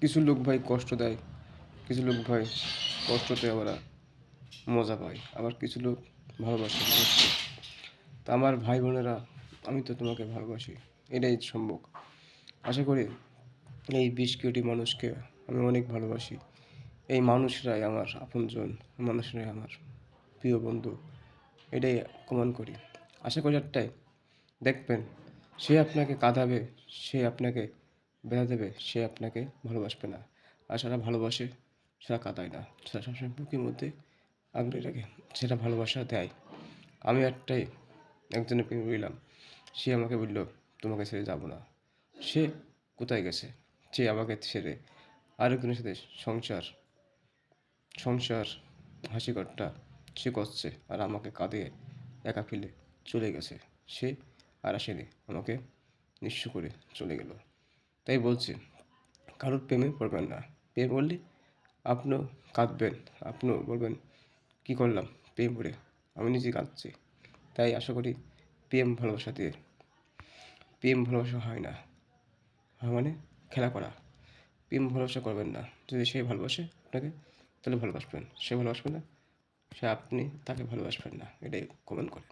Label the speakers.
Speaker 1: কিছু লোক ভাই কষ্ট দেয়, কিছু লোক ভাই কষ্টতে ওরা মজা পায়, আবার কিছু লোক ভালোবাসে মানুষকে। তা আমার ভাই বোনেরা, আমি তো তোমাকে ভালোবাসি, এটাই সম্ভব। আশা করি এই 20 কোটি মানুষকে আমি অনেক ভালোবাসি। এই মানুষরাই আমার আপনজন, মানুষরাই আমার প্রিয় বন্ধু, এটাই প্রমাণ করি। আশা করি একটাই, দেখবেন সে আপনাকে কাঁদাবে, সে আপনাকে ব্যথা দেবে, সে আপনাকে ভালোবাসবে না। আর যারা ভালোবাসে সেটা কাঁদায় না, সেটা সবসময় বুকের মধ্যে আগলে রাখে, সেটা ভালোবাসা দেয়। আমি একটাই একজনের প্রেমে পড়লাম, সে আমাকে বলল তোমাকে ছেড়ে যাব না। সে কোথায় গেছে? সে আমাকে ছেড়ে আরেকজনের সাথে সংসার সংসার হাসি ঠাট্টা সে করছে, আর আমাকে কাঁদিয়ে একা ফেলে চলে গেছে। সে আর আসেনি, আমাকে নিঃস্ব করে চলে গেল। তাই বলছি, কারোর প্রেমে পড়বেন না। প্রেম পড়লে আপনিও কাঁদবেন, আপনিও বলবেন কী করলাম প্রেম পড়ে, আমি নিজে কাঁদছি। তাই আশা করি প্রেম ভালোবাসা দিয়ে, প্রেম ভালোবাসা হয় না, হয় মানে খেলা করা। প্রেম ভালোবাসা করবেন না। যদি সে ভালোবাসে আপনাকে তাহলে ভালোবাসবেন, সে ভালোবাসবে না, সে আপনি তাকে ভালোবাসবেন না, এটাই কমেন্ট করেন।